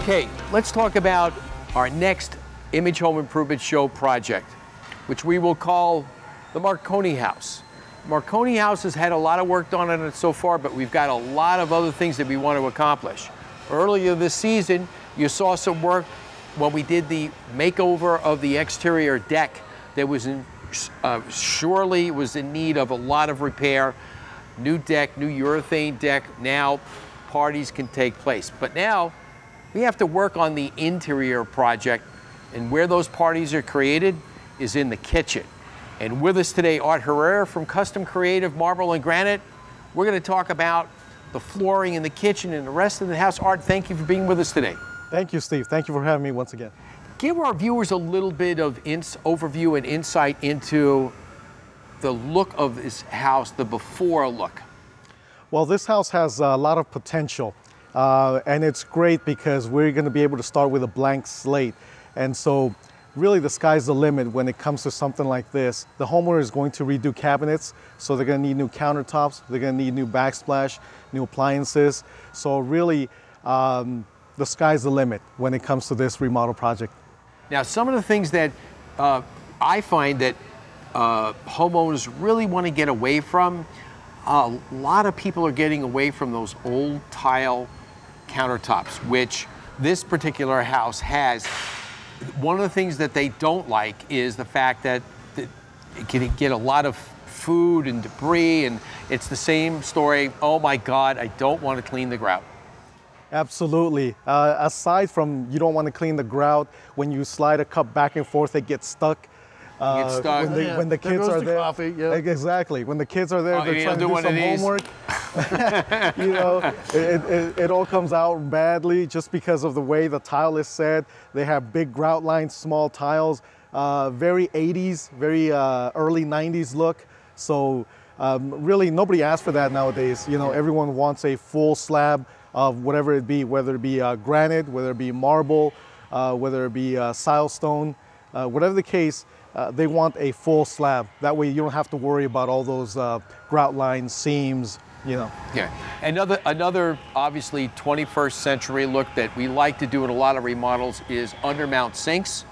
Okay, let's talk about our next Image Home Improvement Show project, which we will call the Marconi House. Marconi House has had a lot of work done on it so far, but we've got a lot of other things that we want to accomplish. Earlier this season, you saw some work when we did the makeover of the exterior deck that was surely was in need of a lot of repair. New deck, new urethane deck, now parties can take place. But now we have to work on the interior project, and where those parties are created is in the kitchen. And with us today, Art Herrera from Custom Creative Marble and Granite. We're going to talk about the flooring in the kitchen and the rest of the house. Art, thank you for being with us today. Thank you, Steve. Thank you for having me once again. Give our viewers a little bit of overview and insight into the look of this house, the before look. Well, this house has a lot of potential, and it's great because we're going to be able to start with a blank slate. And so really the sky's the limit when it comes to something like this. The homeowner is going to redo cabinets, so they're going to need new countertops, they're going to need new backsplash, new appliances. So really, the sky's the limit when it comes to this remodel project. Now, some of the things that I find that homeowners really want to get away from, a lot of people are getting away from those old tile countertops, which this particular house has. One of the things that they don't like is the fact that it can get a lot of food and debris, and it's the same story. Oh my God, I don't want to clean the grout. Absolutely. Aside from you don't want to clean the grout, when you slide a cup back and forth, it gets stuck. When the kids are there, coffee, yeah. Exactly. When the kids are there, they're trying to do some homework. You know, it all comes out badly just because of the way the tile is set. They have big grout lines, small tiles, very 80s, very early 90s look. So really, nobody asks for that nowadays. You know, everyone wants a full slab of whatever it be, whether it be granite, whether it be marble, whether it be silestone, whatever the case. They want a full slab. That way you don't have to worry about all those grout lines, seams, you know. Yeah, another obviously 21st century look that we like to do in a lot of remodels is undermount sinks,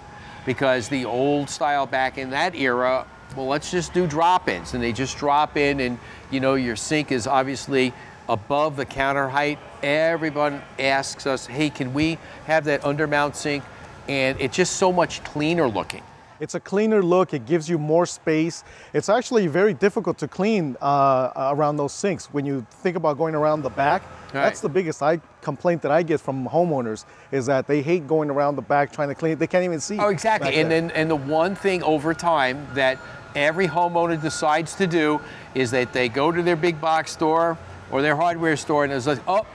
because the old style back in that era, well, let's just do drop-ins, and they just drop in, and you know, your sink is obviously above the counter height. Everyone asks us, hey, can we have that undermount sink? And it's just so much cleaner looking. It's a cleaner look, it gives you more space. It's actually very difficult to clean around those sinks. When you think about going around the back, that's the biggest complaint that I get from homeowners, is that they hate going around the back trying to clean it. They can't even see. Oh, exactly. And the one thing over time that every homeowner decides to do is that they go to their big box store or their hardware store and it's like, oh,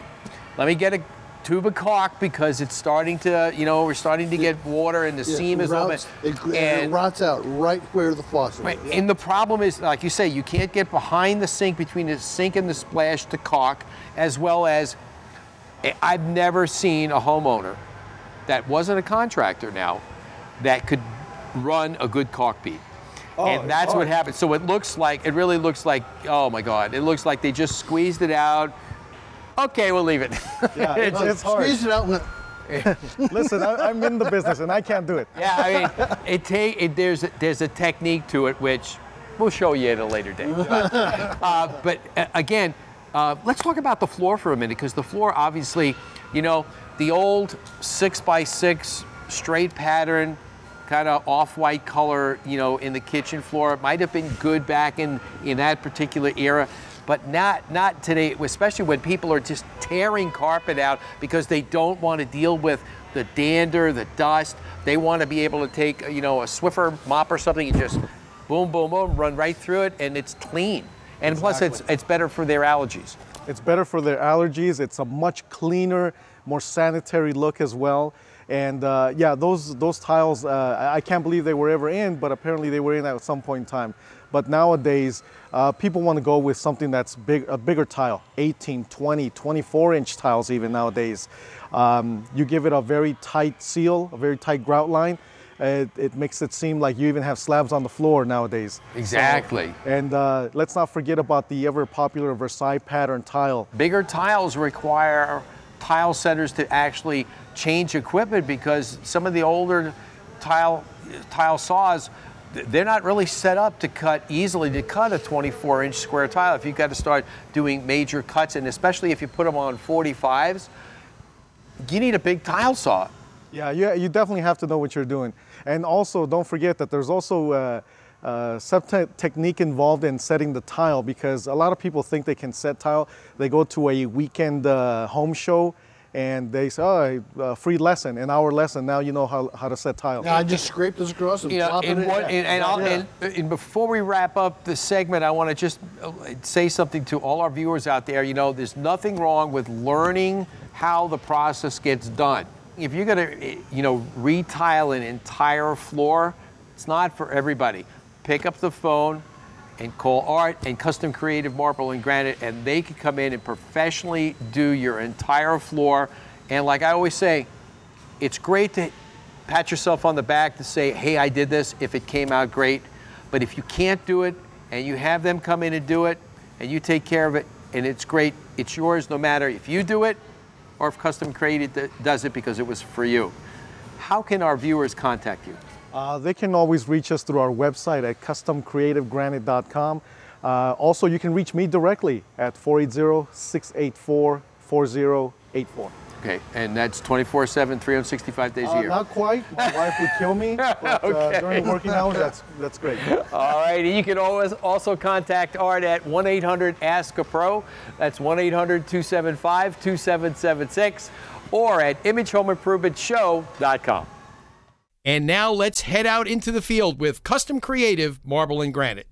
let me get a tube of caulk because it's starting to, you know, we're starting to get water and the seam is open. It rots out right where the faucet is. Yeah. And the problem is, like you say, you can't get behind the sink, between the sink and the splash, to caulk, as well as, I've never seen a homeowner that wasn't a contractor now that could run a good caulk bead. Oh, and that's what happens. So it really looks like, oh my God, it looks like they just squeezed it out. Okay, we'll leave it. Yeah, it's hard. Squeeze it out. Listen, I'm in the business and I can't do it. Yeah, I mean, there's a technique to it which we'll show you at a later date. But again, let's talk about the floor for a minute, because the floor, obviously, you know, the old 6x6 straight pattern, kind of off-white color, you know, in the kitchen floor, it might have been good back in that particular era. But not today, especially when people are just tearing carpet out because they don't want to deal with the dander, the dust. They want to be able to take, you know, a Swiffer mop or something and just boom, boom, boom, run right through it, and it's clean. And Exactly. Plus, it's better for their allergies. It's better for their allergies. It's a much cleaner, more sanitary look as well. And yeah, those tiles, I can't believe they were ever in, but apparently they were in at some point in time. But nowadays, people want to go with something that's a bigger tile, 18, 20, 24-inch tiles even nowadays. You give it a very tight seal, a very tight grout line, it makes it seem like you even have slabs on the floor nowadays. Exactly. So, and let's not forget about the ever popular Versailles pattern tile. Bigger tiles require tile setters to actually change equipment, because some of the older tile saws, they're not really set up to cut easily, to cut a 24-inch square tile. If you've got to start doing major cuts, and especially if you put them on 45s, you need a big tile saw. Yeah, you definitely have to know what you're doing. And also, don't forget that there's also some technique involved in setting the tile, because a lot of people think they can set tile. They go to a weekend home show and they say, oh, free lesson, an hour lesson, now you know how to set tile. Yeah, I just scrape this across and plop it in. And before we wrap up the segment, I want to just say something to all our viewers out there. You know, there's nothing wrong with learning how the process gets done. If you're going to, you know, retile an entire floor, it's not for everybody. Pick up the phone and call Art and Custom Creative Marble and Granite, and they can come in and professionally do your entire floor. And like I always say, it's great to pat yourself on the back to say, hey, I did this, if it came out great. But if you can't do it and you have them come in and do it and you take care of it and it's great, it's yours no matter if you do it or if Custom Creative does it because it was for you. How can our viewers contact you? They can always reach us through our website at customcreativegranite.com. Also, you can reach me directly at 480-684-4084. Okay, and that's 24/7, 365 days a year. Not quite. My wife would kill me, but okay. During working hours, that's great. All right, you can always also contact Art at 1-800-ASK-A-PRO. That's 1-800-275-2776, or at imagehomeimprovementshow.com. And now let's head out into the field with Custom Creative Marble and Granite.